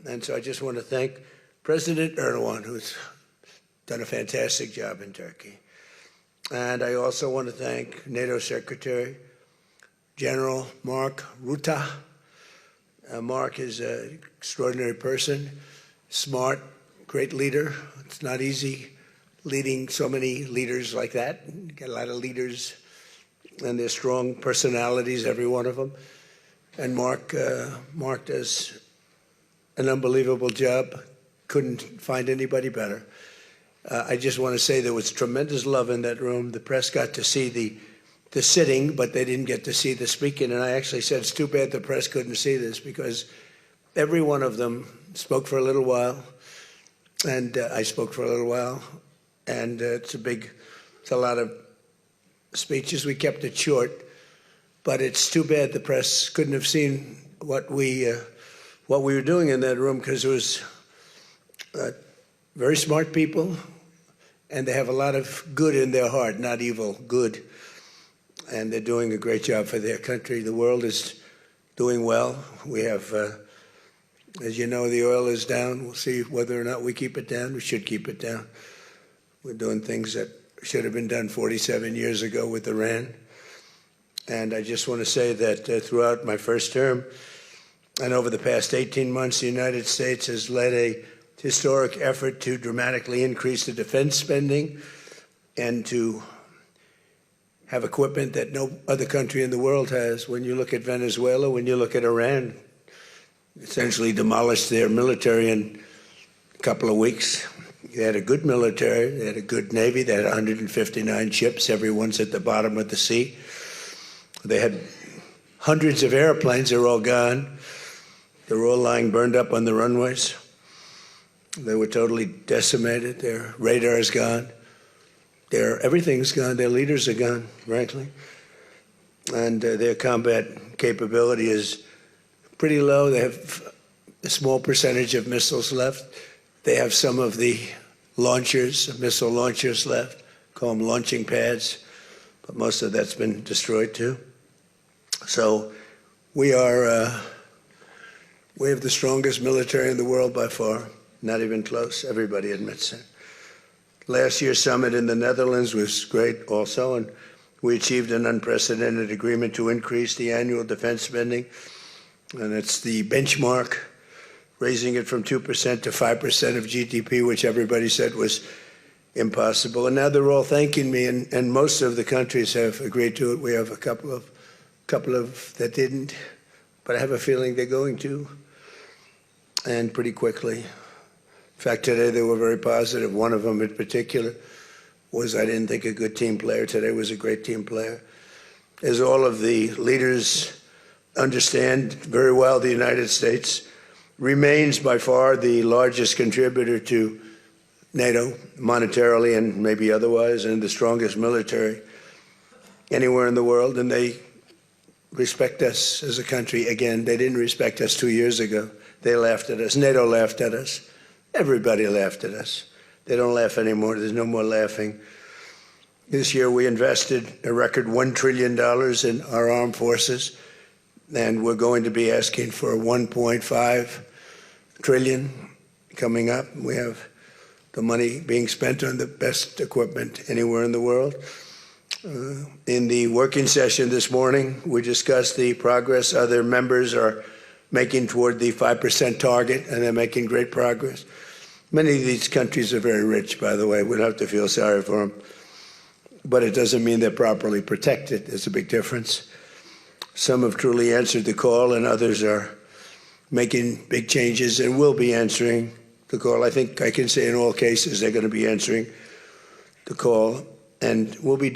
And so I just want to thank President Erdogan, who's done a fantastic job in Turkey. And I also want to thank NATO Secretary General Mark Rutte. Mark is an extraordinary person, smart, great leader. It's not easy leading so many leaders like that. You get a lot of leaders, and they're strong personalities, every one of them. And Mark does an unbelievable job. Couldn't find anybody better. I just want to say there was tremendous love in that room. The press got to see the sitting, but they didn't get to see the speaking. And I actually said, it's too bad the press couldn't see this, because every one of them spoke for a little while, and I spoke for a little while. And it's a lot of speeches. We kept it short, but it's too bad the press couldn't have seen what we were doing in that room, because it was very smart people, and they have a lot of good in their heart, not evil, good. And they're doing a great job for their country. The world is doing well. We have, as you know, the oil is down. We'll see whether or not we keep it down. We should keep it down. We're doing things that should have been done 47 years ago with Iran. And I just want to say that throughout my first term and over the past 18 months, the United States has led a historic effort to dramatically increase the defense spending and to have equipment that no other country in the world has. When you look at Venezuela, when you look at Iran, essentially demolished their military in a couple of weeks. They had a good military, they had a good Navy, they had 159 ships, everyone's at the bottom of the sea. They had hundreds of airplanes, they're all gone. They're all lying burned up on the runways. They were totally decimated. Their radar's gone. Everything's gone. Their leaders are gone, frankly. And their combat capability is pretty low. They have a small percentage of missiles left. They have some of the launchers, missile launchers left, call them launching pads, but most of that's been destroyed too. So we have the strongest military in the world by far. Not even close. Everybody admits it. Last year's summit in the Netherlands was great also, and we achieved an unprecedented agreement to increase the annual defense spending, and it's the benchmark, raising it from 2% to 5% of GDP, which everybody said was impossible. And now they're all thanking me, and most of the countries have agreed to it. We have a couple of that didn't, but I have a feeling they're going to, and pretty quickly. In fact, today they were very positive. One of them in particular was, I didn't think, a good team player. Today was a great team player. As all of the leaders understand very well, the United States remains by far the largest contributor to NATO, monetarily and maybe otherwise, and the strongest military anywhere in the world. And they respect us as a country. Again, they didn't respect us 2 years ago. They laughed at us. NATO laughed at us. Everybody laughed at us. They don't laugh anymore. There's no more laughing. This year we invested a record $1 trillion in our armed forces, and we're going to be asking for $1.5 trillion coming up. We have the money being spent on the best equipment anywhere in the world. In the working session this morning, we discussed the progress other members are making toward the 5% target, and they're making great progress. Many of these countries are very rich, by the way. We don't have to feel sorry for them. But it doesn't mean they're properly protected. There's a big difference. Some have truly answered the call, and others are making big changes and will be answering the call. I think I can say in all cases they're going to be answering the call. And we'll be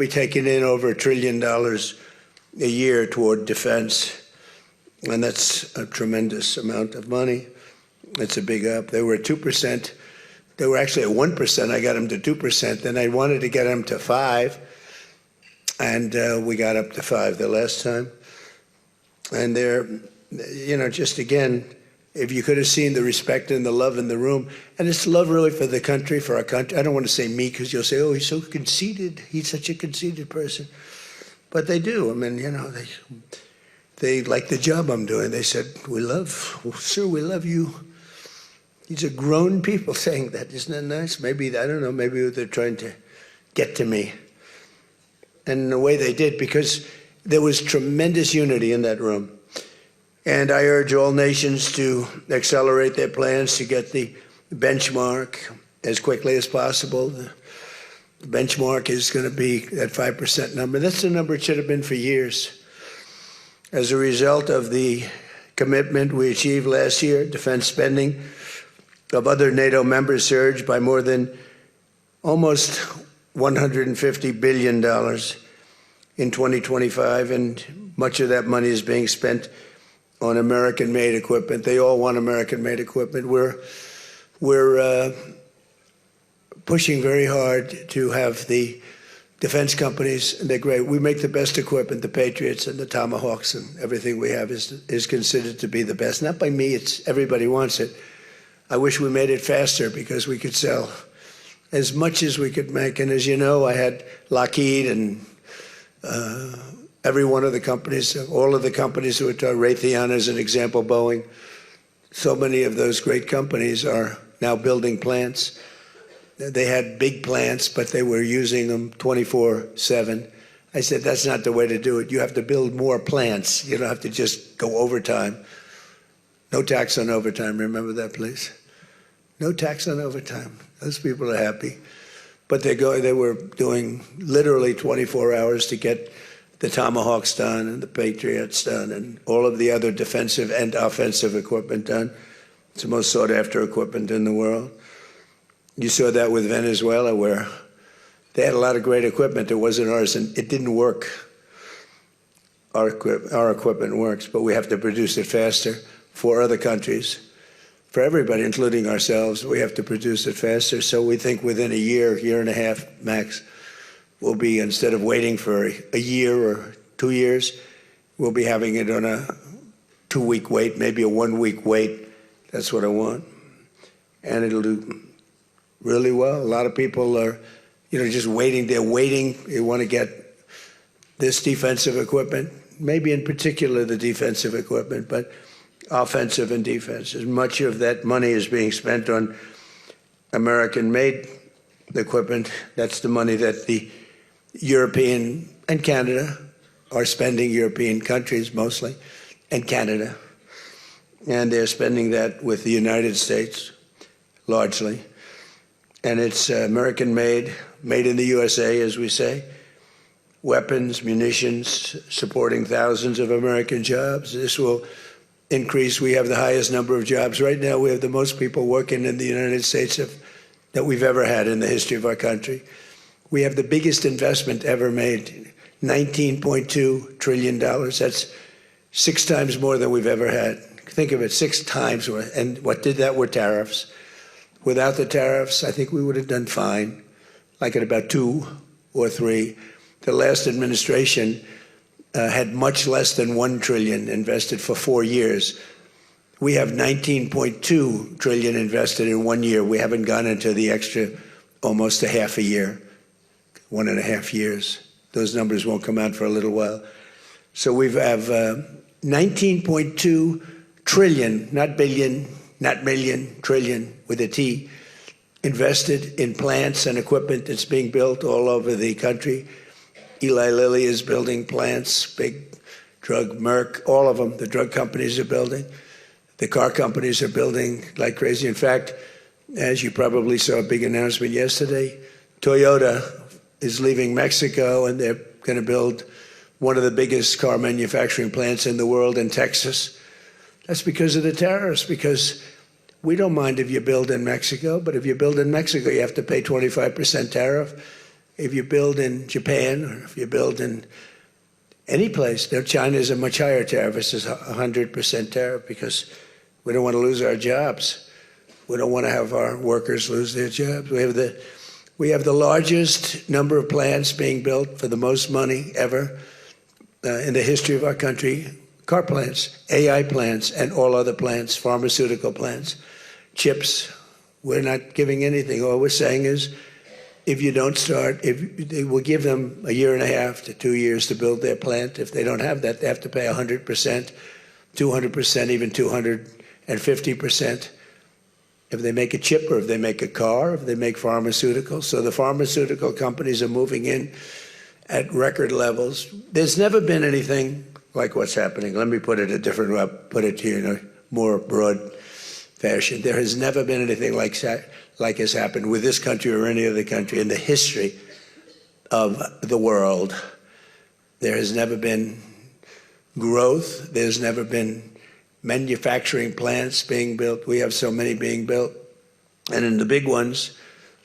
taking in over $1 trillion a year toward defense. And that's a tremendous amount of money. It's a big up. They were at 2%. They were actually at 1%. I got them to 2%. Then I wanted to get them to 5%. And we got up to 5% the last time. And they're, just again, if you could have seen the respect and the love in the room, and it's love really for the country, for our country. I don't want to say me, because you'll say, oh, he's so conceited. He's such a conceited person. But they do. I mean, they like the job I'm doing. They said, sir, we love you. These are grown people saying that. Isn't that nice? Maybe, I don't know, maybe they're trying to get to me. And in a way they did, because there was tremendous unity in that room. And I urge all nations to accelerate their plans to get the benchmark as quickly as possible. The benchmark is going to be that 5% number. That's the number it should have been for years. As a result of the commitment we achieved last year, defense spending of other NATO members surged by more than almost $150 billion in 2025, and much of that money is being spent on American-made equipment. They all want American-made equipment. We're pushing very hard to have the defense companies, and they're great. We make the best equipment, the Patriots and the Tomahawks, and everything we have is considered to be the best. Not by me, it's everybody wants it. I wish we made it faster because we could sell as much as we could make. And as you know, I had Lockheed and every one of the companies, all of the companies who are Raytheon as an example, Boeing. So many of those great companies are now building plants. They had big plants, but they were using them 24/7. I said, that's not the way to do it. You have to build more plants. You don't have to just go overtime. No tax on overtime. Remember that, please? No tax on overtime. Those people are happy. But they were doing literally 24 hours to get the Tomahawks done and the Patriots done and all of the other defensive and offensive equipment done. It's the most sought-after equipment in the world. You saw that with Venezuela, where they had a lot of great equipment. It wasn't ours, and it didn't work. Our equipment works, but we have to produce it faster for other countries. For everybody, including ourselves, we have to produce it faster. So we think within a year and a half max, we'll be, instead of waiting for a year or 2 years, we'll be having it on a 2-week wait, maybe a 1-week wait. That's what I want. And it'll do really well. A lot of people are, just waiting. They're waiting. They want to get this defensive equipment, maybe in particular the defensive equipment, but offensive and defense. As much of that money is being spent on American-made equipment. That's the money that the European and Canada are spending, European countries mostly, and Canada. And they're spending that with the United States, largely. And it's American-made, made in the USA, as we say. Weapons, munitions, supporting thousands of American jobs. This will increase. We have the highest number of jobs. Right now, we have the most people working in the United States that we've ever had in the history of our country. We have the biggest investment ever made, $19.2 trillion. That's 6 times more than we've ever had. Think of it, 6 times more. And what did that were tariffs. Without the tariffs, I think we would have done fine, like at about 2 or 3. The last administration had much less than $1 trillion invested for 4 years. We have $19.2 trillion invested in 1 year. We haven't gone into the extra almost a half a year, 1.5 years. Those numbers won't come out for a little while. So we have $19.2 trillion, not billion, not million, trillion with a T, invested in plants and equipment that's being built all over the country. Eli Lilly is building plants, big drug, Merck, all of them. The drug companies are building. The car companies are building like crazy. In fact, as you probably saw a big announcement yesterday, Toyota is leaving Mexico, and they're going to build one of the biggest car manufacturing plants in the world in Texas. That's because of the tariffs, because we don't mind if you build in Mexico, but if you build in Mexico, you have to pay 25% tariff. If you build in Japan, or if you build in any place, China is a much higher tariff. It's 100% tariff, because we don't want to lose our jobs. We don't want to have our workers lose their jobs. We have the largest number of plants being built for the most money ever in the history of our country. Car plants, AI plants, and all other plants, pharmaceutical plants, chips. We're not giving anything. All we're saying is, if you don't start, they will give them 1.5 to 2 years to build their plant. If they don't have that, they have to pay 100%, 200%, even 250%. if they make a chip or if they make a car, if they make pharmaceuticals. So the pharmaceutical companies are moving in at record levels. There's never been anything like what's happening. Let me put it a different way, put it to you in a more broad fashion. There has never been anything like has happened with this country or any other country in the history of the world. There has never been growth. There's never been manufacturing plants being built. We have so many being built. And in the big ones,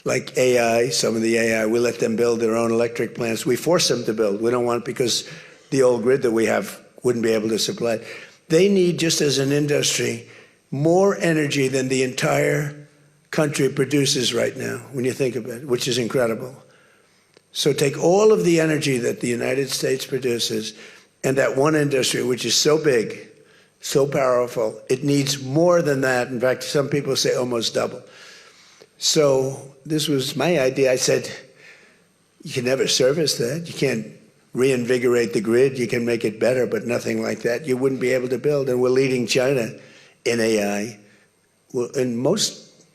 like AI, some of the AI, we let them build their own electric plants. We force them to build. We don't want it because the old grid that we have wouldn't be able to supply. They need, just as an industry, more energy than the entire country produces right now, when you think about it, which is incredible. So take all of the energy that the United States produces and that one industry, which is so big, so powerful, it needs more than that. In fact, some people say almost double. So this was my idea. I said, you can never service that. You can't reinvigorate the grid. You can make it better, but nothing like that. You wouldn't be able to build. And we're leading China in AI, in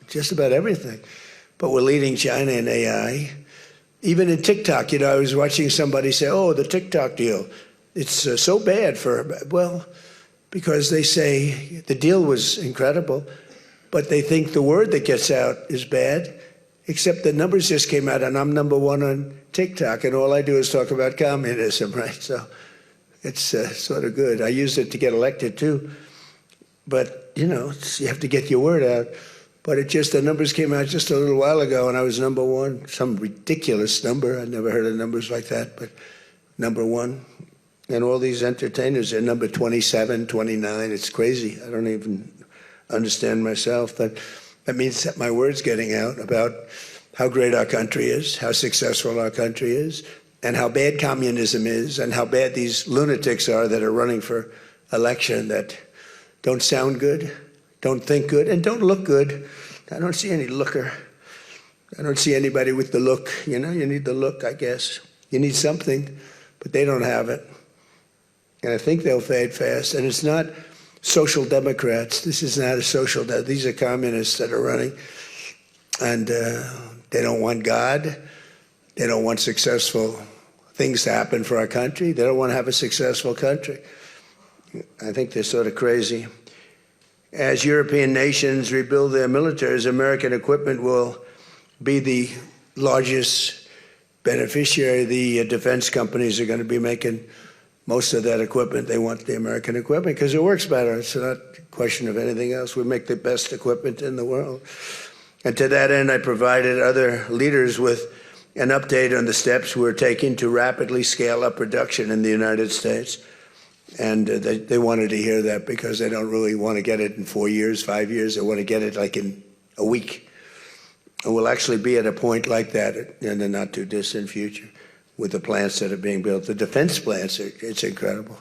just about everything. But we're leading China in AI. Even in TikTok, I was watching somebody say, oh, the TikTok deal, it's so bad well, because they say the deal was incredible, but they think the word that gets out is bad, except the numbers just came out, and I'm #1 on TikTok, and all I do is talk about communism, right? So it's sort of good. I used it to get elected, too. But, you have to get your word out. But the numbers came out just a little while ago, and I was #1, some ridiculous number. I'd never heard of numbers like that, but #1. And all these entertainers are number 27, 29. It's crazy. I don't even understand myself. But that means that my word's getting out about how great our country is, how successful our country is, and how bad communism is, and how bad these lunatics are that are running for election that don't sound good, don't think good, and don't look good. I don't see any looker. I don't see anybody with the look. You need the look, I guess. You need something, but they don't have it. And I think they'll fade fast. And it's not social democrats. This is not a social these are communists that are running. And they don't want God. They don't want successful things to happen for our country. They don't want to have a successful country. I think they're sort of crazy. As European nations rebuild their militaries, American equipment will be the largest beneficiary. The defense companies are going to be making most of that equipment. They want the American equipment because it works better. It's not a question of anything else. We make the best equipment in the world. And to that end, I provided other leaders with an update on the steps we're taking to rapidly scale up production in the United States. And they wanted to hear that because they don't really want to get it in 4 years, 5 years. They want to get it like in a week. And we'll actually be at a point like that in the not too distant future with the plants that are being built. The defense plants, it's incredible.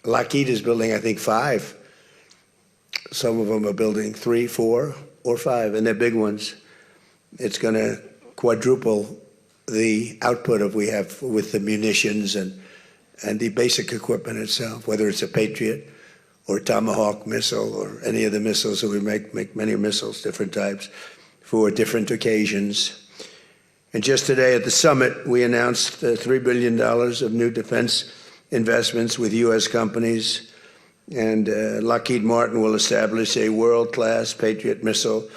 Lockheed is building, I think, 5. Some of them are building 3, 4, or 5, and they're big ones. It's going to quadruple the output we have with the munitions and the basic equipment itself, whether it's a Patriot or Tomahawk missile or any of the missiles that we make many missiles, different types, for different occasions. And just today at the summit, we announced $3 billion of new defense investments with U.S. companies. And Lockheed Martin will establish a world-class Patriot missile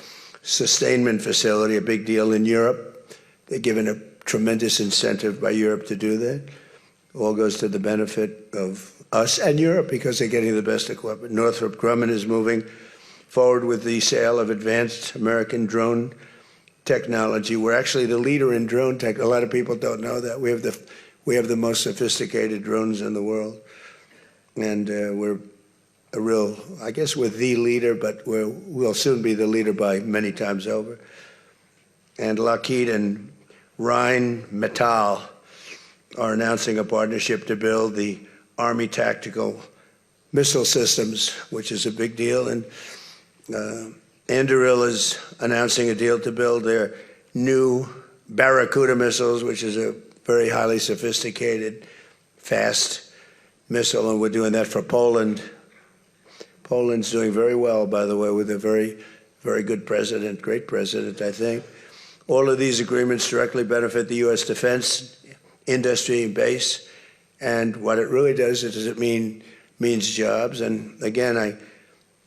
sustainment facility, a big deal in Europe. They're given a tremendous incentive by Europe to do that. All goes to the benefit of us and Europe because they're getting the best equipment. Northrop Grumman is moving forward with the sale of advanced American drone technology. We're actually the leader in drone tech. A lot of people don't know that. We have the most sophisticated drones in the world. And we're a real, I guess we're the leader, but we'll soon be the leader by many times over. And Lockheed and Rheinmetall are announcing a partnership to build the Army Tactical Missile Systems, which is a big deal. And Anduril is announcing a deal to build their new Barracuda missiles, which is a very highly sophisticated, fast missile, and we're doing that for Poland. Poland's doing very well, by the way, with a very, very good president, great president, I think. All of these agreements directly benefit the U.S. defense industry base. And what it really does is it means jobs. And again,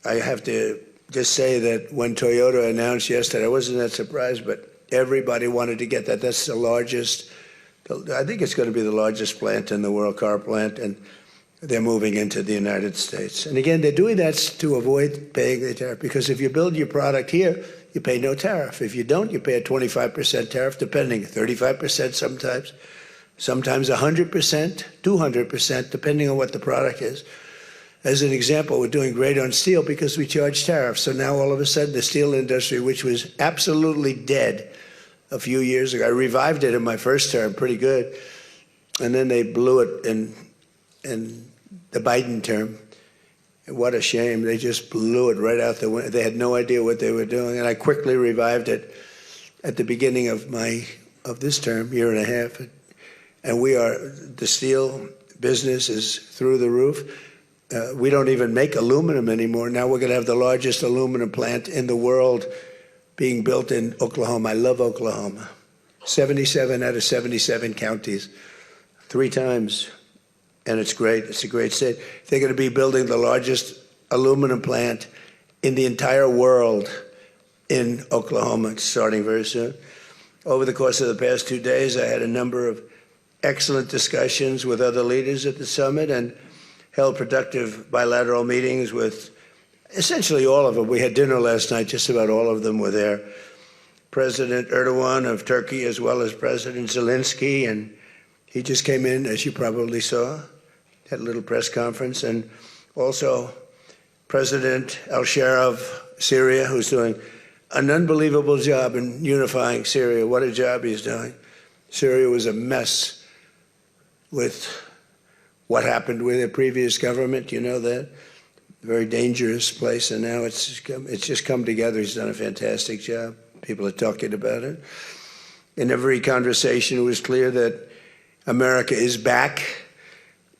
I have to just say that when Toyota announced yesterday, I wasn't that surprised, but everybody wanted to get that. That's the largest, I think it's going to be the largest plant in the world, car plant, and they're moving into the United States. And again, they're doing that to avoid paying the tariff, because if you build your product here, you pay no tariff. If you don't, you pay a 25% tariff, depending, 35% sometimes 100%, 200%, depending on what the product is. As an example, we're doing great on steel because we charge tariffs. So now all of a sudden the steel industry, which was absolutely dead a few years ago, I revived it in my first term, pretty good. And then they blew it in the Biden term. What a shame. They just blew it right out the window. They had no idea what they were doing. And I quickly revived it at the beginning of this term, year and a half. And the steel business is through the roof. We don't even make aluminum anymore. Now we're going to have the largest aluminum plant in the world being built in Oklahoma. I love Oklahoma. 77 out of 77 counties, 3 times. And it's great. It's a great state. They're going to be building the largest aluminum plant in the entire world in Oklahoma. It's starting very soon. Over the course of the past 2 days, I had a number of excellent discussions with other leaders at the summit and held productive bilateral meetings with essentially all of them. We had dinner last night, just about all of them were there. President Erdogan of Turkey, as well as President Zelensky, and he just came in, as you probably saw, had a little press conference, and also President al-Shara of Syria, who's doing an unbelievable job in unifying Syria. What a job he's doing. Syria was a mess with what happened with the previous government, you know that. Very dangerous place, and now it's just come together. He's done a fantastic job. People are talking about it. In every conversation, it was clear that America is back,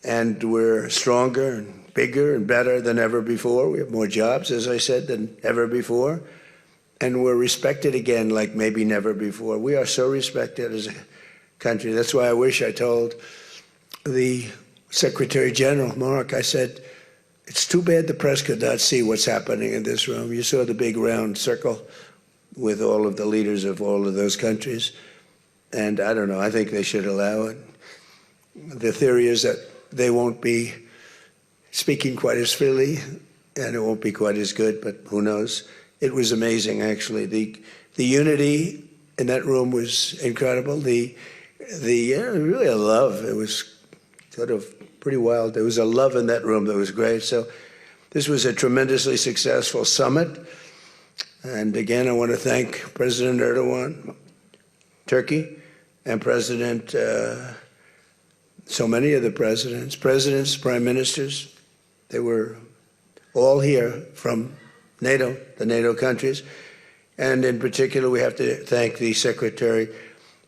and we're stronger and bigger and better than ever before. We have more jobs, as I said, than ever before. And we're respected again like maybe never before. We are so respected as a country. That's why I wish I told the Secretary General, Mark, I said, it's too bad the press could not see what's happening in this room. You saw the big round circle with all of the leaders of all of those countries. And I don't know, I think they should allow it. The theory is that they won't be speaking quite as freely and it won't be quite as good, but who knows? It was amazing, actually. The unity in that room was incredible. Really a love. It was sort of pretty wild. There was a love in that room that was great. So this was a tremendously successful summit. And again, I want to thank President Erdogan, Turkey, and President, so many of the presidents, prime ministers. They were all here from NATO, the NATO countries. And in particular, we have to thank the Secretary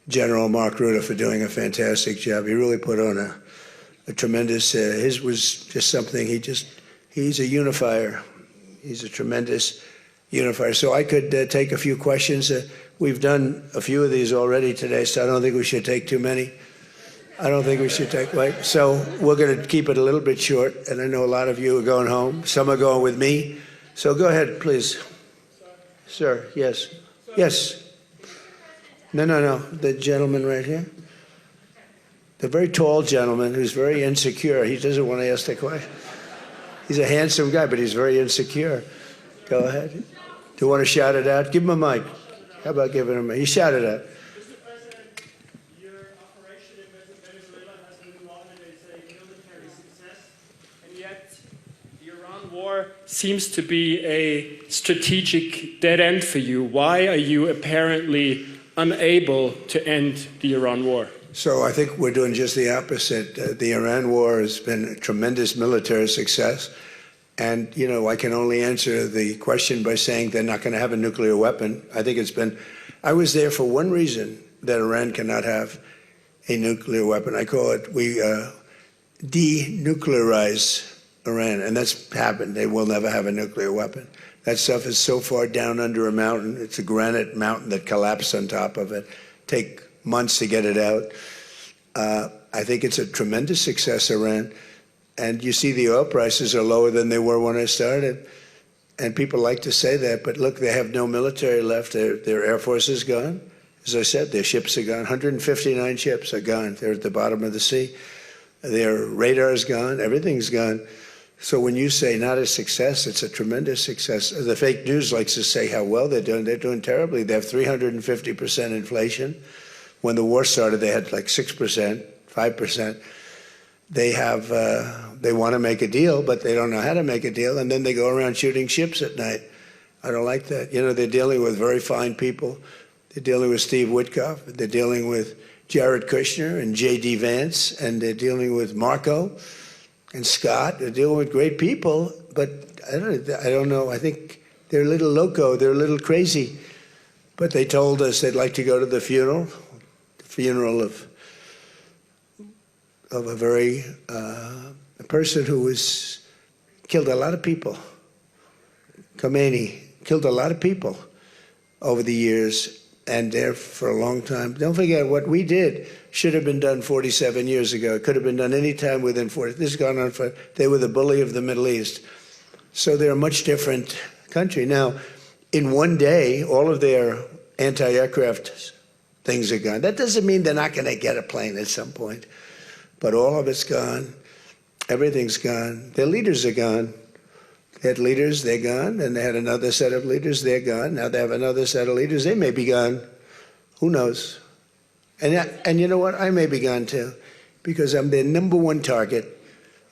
General Mark Rutte for doing a fantastic job. He really put on a tremendous, his was just something, he's a unifier. He's a tremendous unifier. So I could take a few questions. We've done a few of these already today, so I don't think we should take too many. I don't think we should take, like, so we're going to keep it a little bit short, and I know a lot of you are going home. Some are going with me. So go ahead, please. Sir, yes. Yes. No. The gentleman right here. The very tall gentleman who's very insecure. He doesn't want to ask the question. He's a handsome guy, but he's very insecure. Go ahead. Do you want to shout it out? Give him a mic. How about giving him a mic? You shout it out. Mr. President, your operation in Venezuela has been lauded as a military success, and yet the Iran war seems to be a strategic dead end for you. Why are you apparently unable to end the Iran war? So I think we're doing just the opposite. The Iran war has been a tremendous military success. And, you know, I can only answer the question by saying they're not going to have a nuclear weapon. I think I was there for one reason, that Iran cannot have a nuclear weapon. I call it, we denuclearize Iran, and that's happened. They will never have a nuclear weapon. That stuff is so far down under a mountain. It's a granite mountain that collapsed on top of it. Take months to get it out. I think it's a tremendous success, Iran. And you see the oil prices are lower than they were when I started. And people like to say that, but look, they have no military left. Their Air Force is gone. As I said, their ships are gone. 159 ships are gone. They're at the bottom of the sea. Their radar is gone. Everything's gone. So when you say not a success, it's a tremendous success. The fake news likes to say how well they're doing. They're doing terribly. They have 350% inflation. When the war started, they had like 6%, 5%. They want to make a deal, but they don't know how to make a deal, and then they go around shooting ships at night. I don't like that. You know, they're dealing with very fine people. They're dealing with Steve Witkoff. They're dealing with Jared Kushner and J.D. Vance, and they're dealing with Marco and Scott. They're dealing with great people, but I don't know. I think they're a little loco. They're a little crazy. But they told us they'd like to go to the funeral of a person who killed a lot of people. Khomeini killed a lot of people over the years, and there for a long time. Don't forget, what we did should have been done 47 years ago. It could have been done any time within 40. This has gone on for, they were the bully of the Middle East. So they're a much different country. Now, in one day, all of their anti-aircraft things are gone. That doesn't mean they're not going to get a plane at some point. But all of it's gone. Everything's gone. Their leaders are gone. They had leaders, they're gone. And they had another set of leaders, they're gone. Now they have another set of leaders, they may be gone. Who knows? And you know what? I may be gone too, because I'm their number one target.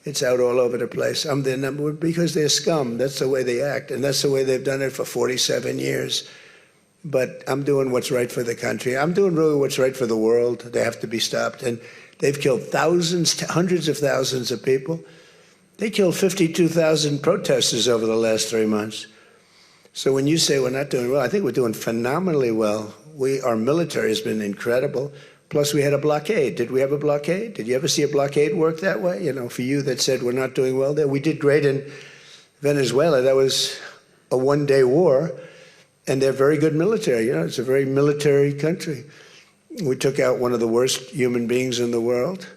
It's out all over the place. I'm their number one, because they're scum. That's the way they act. And that's the way they've done it for 47 years. But I'm doing what's right for the country. I'm doing really what's right for the world. They have to be stopped. And they've killed thousands, hundreds of thousands of people. They killed 52,000 protesters over the last 3 months. So when you say we're not doing well, I think we're doing phenomenally well. Our military has been incredible. Plus, we had a blockade. Did we have a blockade? Did you ever see a blockade work that way? You know, for you that said we're not doing well there. We did great in Venezuela. That was a one-day war. And they're very good military. You know, it's a very military country. We took out one of the worst human beings in the world,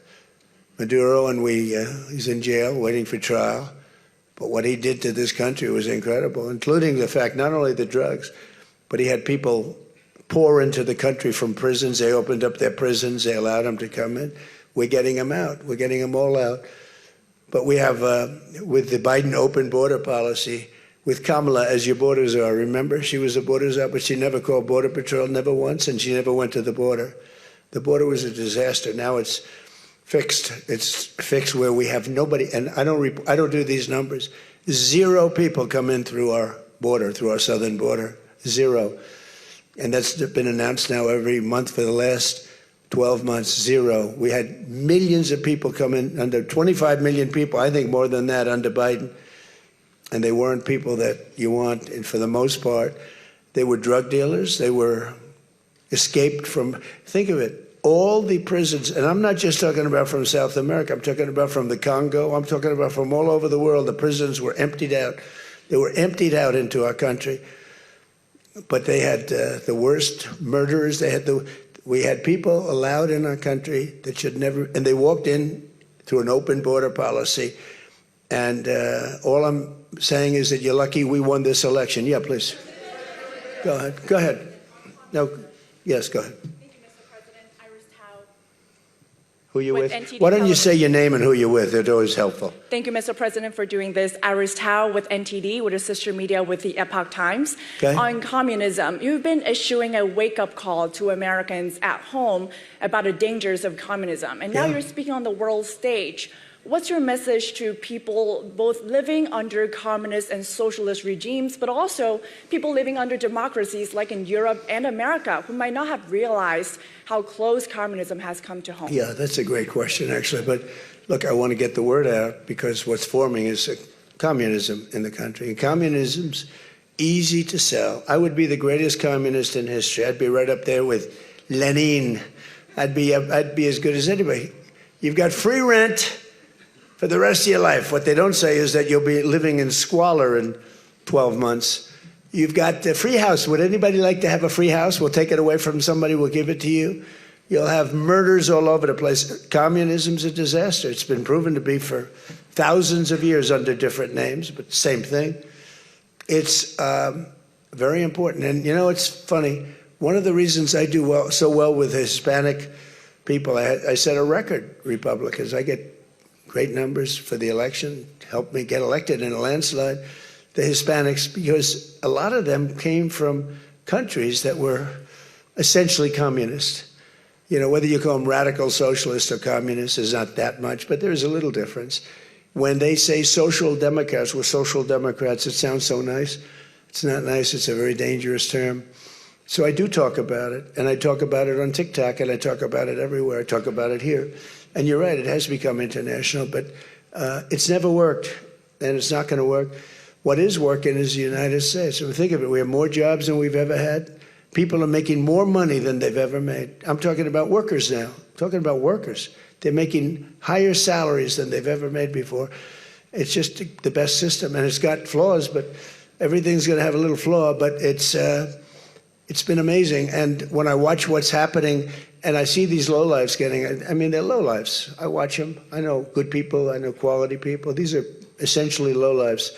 Maduro, and he's in jail waiting for trial. But what he did to this country was incredible, including the fact not only the drugs, but he had people pour into the country from prisons. They opened up their prisons. They allowed them to come in. We're getting them out. We're getting them all out. But we have, with the Biden open border policy, with Kamala as your border czar. Remember, she was a border czar, but she never called Border Patrol, never once, and she never went to the border. The border was a disaster. Now it's fixed. It's fixed where we have nobody, and I don't do these numbers. 0 people come in through our border, through our southern border. 0. And that's been announced now every month for the last 12 months. 0. We had millions of people come in, under 25 million people, I think more than that under Biden. And they weren't people that you want, and for the most part, they were drug dealers. They were escaped from, think of it, all the prisons, and I'm not just talking about from South America, I'm talking about from the Congo, I'm talking about from all over the world. The prisons were emptied out. They were emptied out into our country. But they had the worst murderers. We had people allowed in our country that should never, and they walked in through an open border policy. And all I'm saying is that you're lucky we won this election. Yeah, please. Go ahead. Go ahead. No. Yes, go ahead. Thank you, Mr. President. Iris Tao. Who you with? NTD Why don't you Television. say your name and who you're with? It's always helpful. Thank you, Mr. President, for doing this. Iris Tao with NTD, with a sister media with the Epoch Times. Okay. On communism, you've been issuing a wake-up call to Americans at home about the dangers of communism. And now Yeah. you're speaking on the world stage. What's your message to people both living under communist and socialist regimes, but also people living under democracies like in Europe and America who might not have realized how close communism has come to home? Yeah, that's a great question, actually. But look, I want to get the word out because what's forming is communism in the country. And communism's easy to sell. I would be the greatest communist in history. I'd be right up there with Lenin. I'd be as good as anybody. You've got free rent for the rest of your life. What they don't say is that you'll be living in squalor in 12 months. You've got a free house. Would anybody like to have a free house? We'll take it away from somebody, we'll give it to you. You'll have murders all over the place. Communism's a disaster. It's been proven to be for thousands of years under different names, but same thing. It's very important. And you know, it's funny. One of the reasons I do so well with Hispanic people, I set a record, Republicans. I get great numbers for the election, helped me get elected in a landslide. The Hispanics, because a lot of them came from countries that were essentially communist. You know, whether you call them radical socialists or communists is not that much, but there's a little difference. When they say social democrats, we're social democrats, it sounds so nice. It's not nice, it's a very dangerous term. So I do talk about it, and I talk about it on TikTok, and I talk about it everywhere. I talk about it here. And you're right, it has become international, but it's never worked, and it's not going to work. What is working is the United States. I mean, think of it, we have more jobs than we've ever had. People are making more money than they've ever made. I'm talking about workers now. I'm talking about workers. They're making higher salaries than they've ever made before. It's just the best system, and it's got flaws, but everything's going to have a little flaw, but it's been amazing. And when I watch what's happening, and I see these lowlifes getting, I mean, they're lowlifes. I watch them. I know good people. I know quality people. These are essentially lowlifes.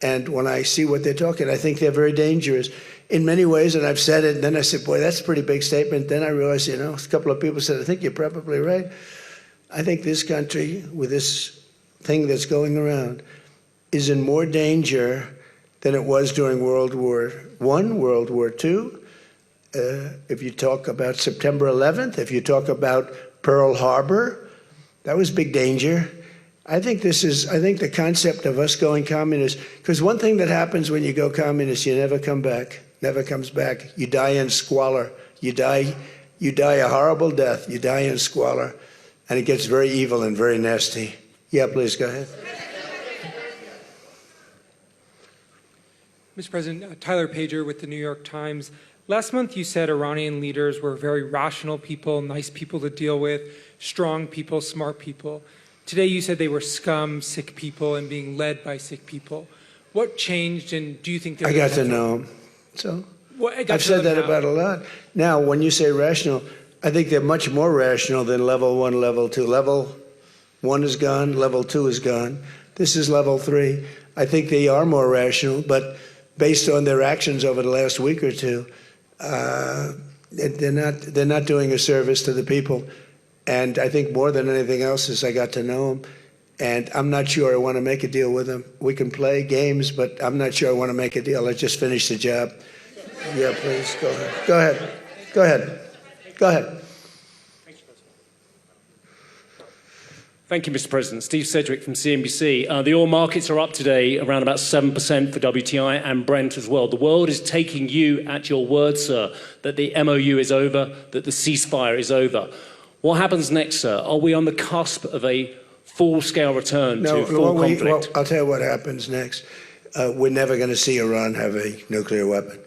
And when I see what they're talking, I think they're very dangerous in many ways. And I've said it, and then I said, boy, that's a pretty big statement. Then I realized, you know, a couple of people said, I think you're probably right. I think this country, with this thing that's going around, is in more danger than it was during World War I, World War II. If you talk about September 11th, if you talk about Pearl Harbor, that was big danger. I think the concept of us going communist, because one thing that happens when you go communist, you never come back, never comes back. You die in squalor. You die a horrible death. You die in squalor, and it gets very evil and very nasty. Yeah, please, go ahead. Mr. President, Tyler Pager with the New York Times. Last month you said Iranian leaders were very rational people, nice people to deal with, strong people, smart people. Today you said they were scum, sick people, and being led by sick people. What changed, and do you think I got to know them. So I've said that about a lot. Now, when you say rational, I think they're much more rational than level 1, level 2. Level 1 is gone, level 2 is gone. This is level 3. I think they are more rational, but based on their actions over the last week or two, they're not doing a service to the people. And I think more than anything else is I got to know them. And I'm not sure I want to make a deal with them. We can play games, but I'm not sure I want to make a deal. Let's just finish the job. Yeah, please, go ahead. Go ahead. Go ahead. Go ahead. Thank you, Mr. President. Steve Sedgwick from CNBC. The oil markets are up today, around about 7% for WTI and Brent as well. The world is taking you at your word, sir, that the MOU is over, that the ceasefire is over. What happens next, sir? Are we on the cusp of a full-scale return to full conflict? Well, I'll tell you what happens next. We're never going to see Iran have a nuclear weapon,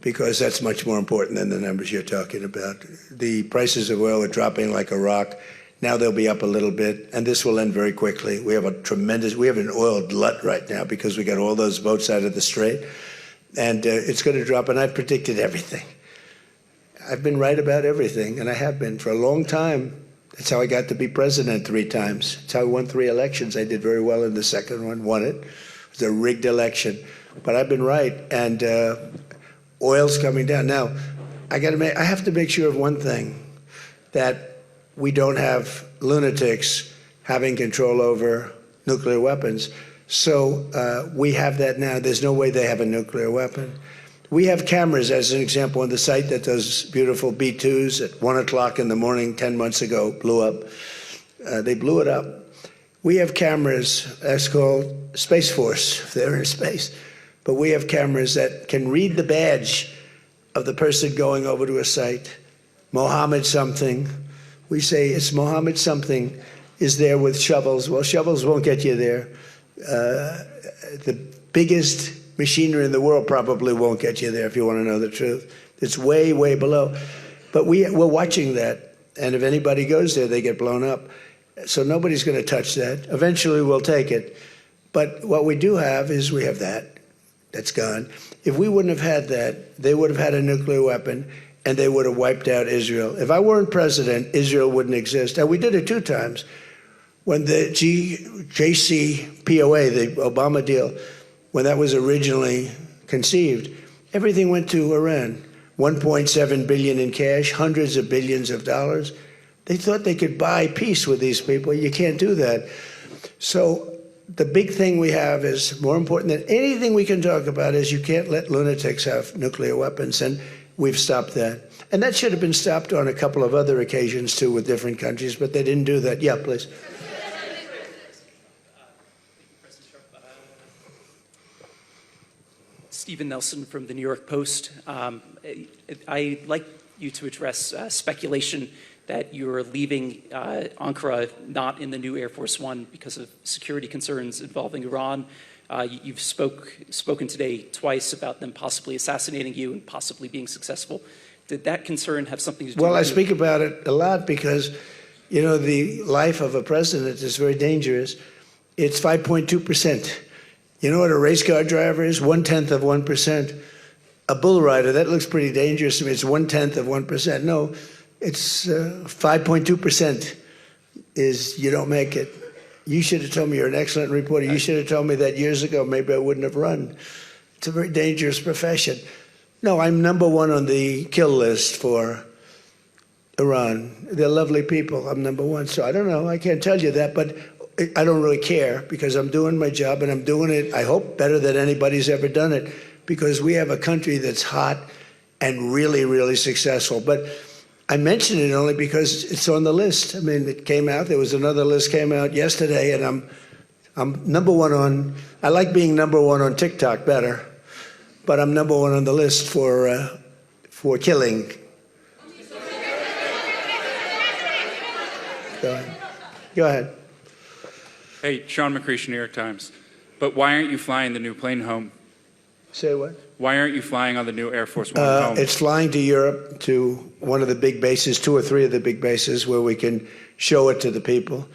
because that's much more important than the numbers you're talking about. The prices of oil are dropping like a rock. Now they'll be up a little bit, and this will end very quickly. We have an oil glut right now because we got all those boats out of the Strait, and it's going to drop, and I've predicted everything. I've been right about everything, and I have been for a long time. That's how I got to be president 3 times. That's how I won 3 elections. I did very well in the second one, won it. It was a rigged election, but I've been right, and oil's coming down. Now, I have to make sure of one thing, that we don't have lunatics having control over nuclear weapons. So we have that now. There's no way they have a nuclear weapon. We have cameras, as an example, on the site that those beautiful B-2s at 1 o'clock in the morning 10 months ago blew up. They blew it up. We have cameras, that's called Space Force, if they're in space. But we have cameras that can read the badge of the person going over to a site. Mohammed something. We say it's Mohammed something is there with shovels. Well, shovels won't get you there. The biggest machinery in the world probably won't get you there, if you want to know the truth. It's way, way below. But we're watching that. And if anybody goes there, they get blown up. So nobody's going to touch that. Eventually we'll take it. But what we do have is we have that. That's gone. If we wouldn't have had that, they would have had a nuclear weapon and they would have wiped out Israel. If I weren't president, Israel wouldn't exist. And we did it 2 times. When the JCPOA, the Obama deal, when that was originally conceived, everything went to Iran. 1.7 billion in cash, hundreds of billions of dollars. They thought they could buy peace with these people. You can't do that. So the big thing we have is more important than anything we can talk about is you can't let lunatics have nuclear weapons, and we've stopped that. And that should have been stopped on a couple of other occasions too with different countries, but they didn't do that. Yeah, please. Stephen Nelson from the New York Post. I'd like you to address speculation that you're leaving Ankara not in the new Air Force One because of security concerns involving Iran. You've spoken today twice about them possibly assassinating you and possibly being successful. Did that concern have something to do with it? Well, I speak about it a lot because, you know, the life of a president is very dangerous. It's 5.2%. You know what a race car driver is? 1/10 of 1%. A bull rider, that looks pretty dangerous to me. It's 1/10 of 1%. No, it's 5.2% is you don't make it. You should have told me you're an excellent reporter. You should have told me that years ago. Maybe I wouldn't have run. It's a very dangerous profession. No, I'm #1 on the kill list for Iran. They're lovely people. I'm #1. So I don't know. I can't tell you that, but I don't really care because I'm doing my job and I'm doing it, I hope, better than anybody's ever done it because we have a country that's hot and really, really successful. But I mention it only because it's on the list. I mean, it came out. There was another list came out yesterday, and I'm #1 on. I like being #1 on TikTok better, but I'm #1 on the list for killing. Go ahead. Hey, Sean McCreesh, New York Times. But why aren't you flying the new plane home? Say what? Why aren't you flying on the new Air Force One home? It's flying to Europe, to one of the big bases, 2 or 3 of the big bases, where we can show it to the people.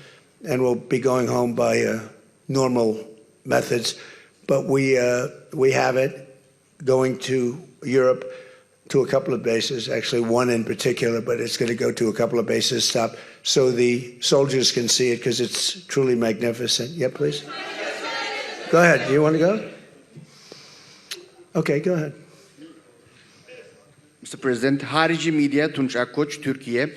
And we'll be going home by normal methods. But we have it going to Europe, to a couple of bases, actually 1 in particular, but it's going to go to a couple of bases, stop, so the soldiers can see it, because it's truly magnificent. Yeah, please? Go ahead. Do you want to go? Okay, go ahead. Mr. President, Harici Media, Tunç Akkoç, Türkiye.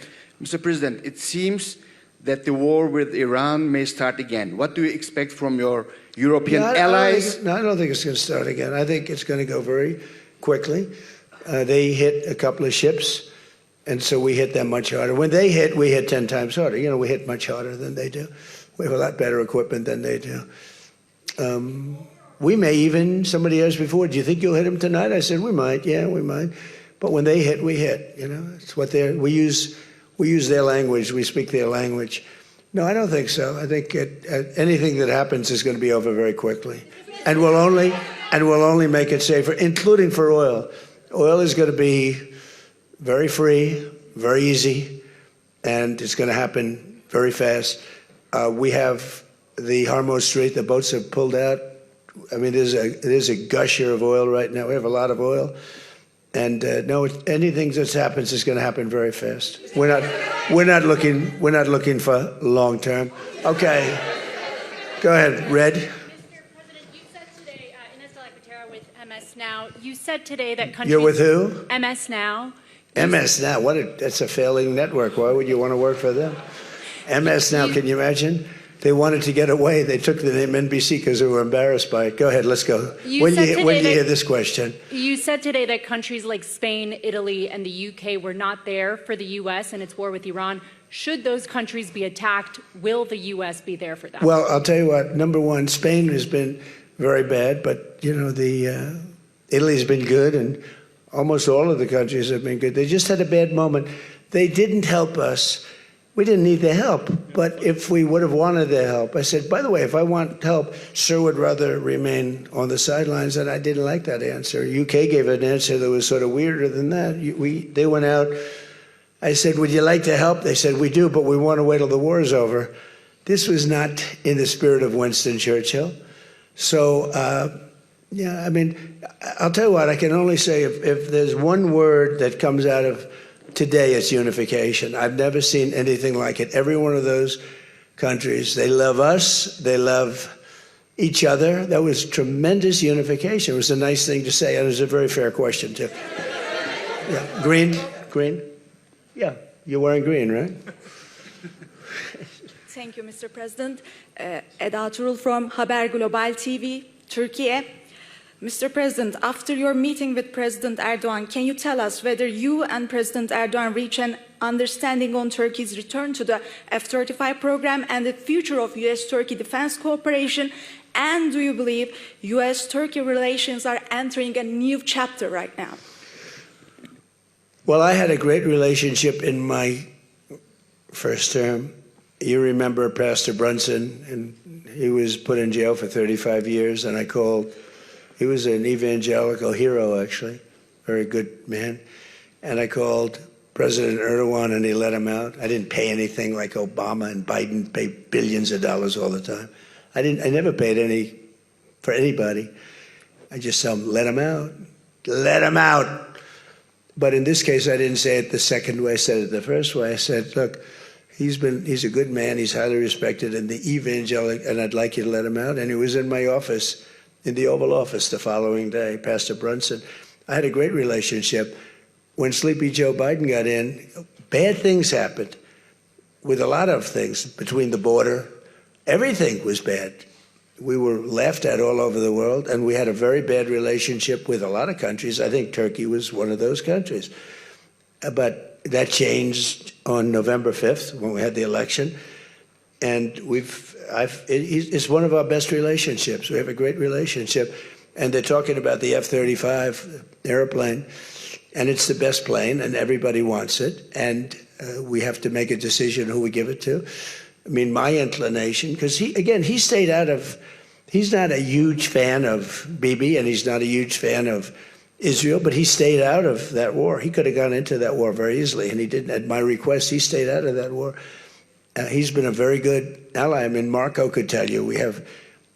Mr. President, it seems that the war with Iran may start again. What do you expect from your European allies? I don't think it's going to start again. I think it's going to go very quickly. They hit a couple of ships, and so we hit them much harder. When they hit, we hit 10 times harder. You know, we hit much harder than they do. We have a lot better equipment than they do. We may even, somebody asked before, do you think you'll hit them tonight? I said, we might. Yeah, we might. But when they hit, we hit. You know, it's what we use their language. We speak their language. No, I don't think so. I think anything that happens is going to be over very quickly, and we'll only make it safer, including for oil. Oil is going to be very free, very easy, and it's going to happen very fast. We have the Hormuz Strait. The boats have pulled out. I mean, there's a gusher of oil right now. We have a lot of oil. And no, anything that happens is going to happen very fast. We're not looking for long term. Okay, go ahead, Red. Mr. President, you said today, Ines de la Cuetara with MS Now. You said today that countries. You're with who? MS Now. MS Now. That's a failing network. Why would you want to work for them? MS Now. Can you imagine? They wanted to get away. They took the name NBC because they were embarrassed by it. Go ahead, let's go. When do you hear this question? You said today that countries like Spain, Italy, and the UK were not there for the U.S. and its war with Iran. Should those countries be attacked, will the U.S. be there for them? Well, I'll tell you what. #1, Spain has been very bad, but you know Italy's been good, and almost all of the countries have been good. They just had a bad moment. They didn't help us. We didn't need their help, but if we would have wanted their help, I said, by the way, if I want help, Sir would rather remain on the sidelines, and I didn't like that answer. UK gave an answer that was sort of weirder than that. They went out. I said, would you like to help? They said, we do, but we want to wait till the war is over. This was not in the spirit of Winston Churchill. So, yeah, I mean, I'll tell you what, I can only say if there's one word that comes out of today, it's unification. I've never seen anything like it. Every one of those countries, they love us, they love each other. That was tremendous unification. It was a nice thing to say, and it was a very fair question, too. Yeah. Green? Green? Yeah, you're wearing green, right? Thank you, Mr. President. Eda Turul from Haber Global TV, Turkey. Mr. President, after your meeting with President Erdogan, can you tell us whether you and President Erdogan reach an understanding on Turkey's return to the F-35 program and the future of U.S.-Turkey defense cooperation? And do you believe U.S.-Turkey relations are entering a new chapter right now? Well, I had a great relationship in my first term. You remember Pastor Brunson, and he was put in jail for 35 years, and I called. He was an evangelical hero, actually, very good man. And I called President Erdogan, and he let him out. I didn't pay anything like Obama and Biden pay billions of dollars all the time. I never paid any for anybody. I just tell him, let him out. Let him out. But in this case, I didn't say it the second way. I said it the first way. I said, look, he's a good man. He's highly respected in the evangelical, and I'd like you to let him out. And he was in my office, in the Oval Office the following day, Pastor Brunson. I had a great relationship. When Sleepy Joe Biden got in, bad things happened with a lot of things between the border. Everything was bad. We were laughed at all over the world, and we had a very bad relationship with a lot of countries. I think Turkey was one of those countries. But that changed on November 5th when we had the election. And it's one of our best relationships. We have a great relationship. And they're talking about the F-35 airplane, and it's the best plane, and everybody wants it. And we have to make a decision who we give it to. I mean, my inclination, because he stayed out of, he's not a huge fan of Bibi, and he's not a huge fan of Israel, but he stayed out of that war. He could have gone into that war very easily, and he didn't. At my request, he stayed out of that war. He's been a very good ally. I mean, Marco could tell you we have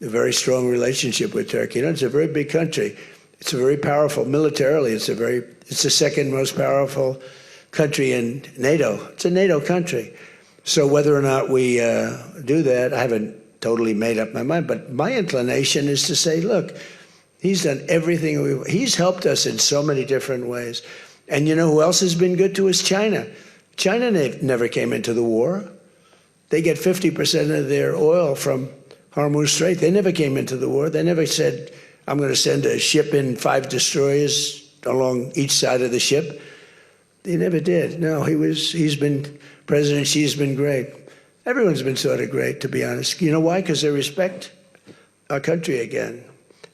a very strong relationship with Turkey. You know, it's a very big country. It's a very powerful militarily. It's the second most powerful country in NATO. It's a NATO country. So whether or not we do that, I haven't totally made up my mind. But my inclination is to say, look, he's done everything. He's helped us in so many different ways. And you know who else has been good to us? China. China never came into the war. They get 50% of their oil from Hormuz Strait. They never came into the war. They never said, I'm going to send a ship in 5 destroyers along each side of the ship. They never did. No, President Xi's been great. Everyone's been sort of great, to be honest. You know why? Because they respect our country again.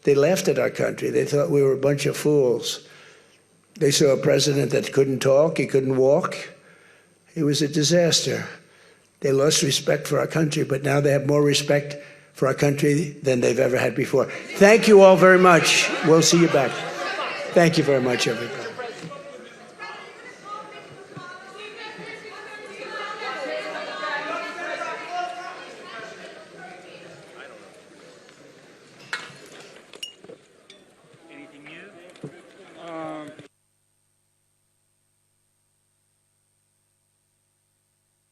They laughed at our country. They thought we were a bunch of fools. They saw a president that couldn't talk, he couldn't walk. He was a disaster. They lost respect for our country, but now they have more respect for our country than they've ever had before. Thank you all very much. We'll see you back. Thank you very much, everybody.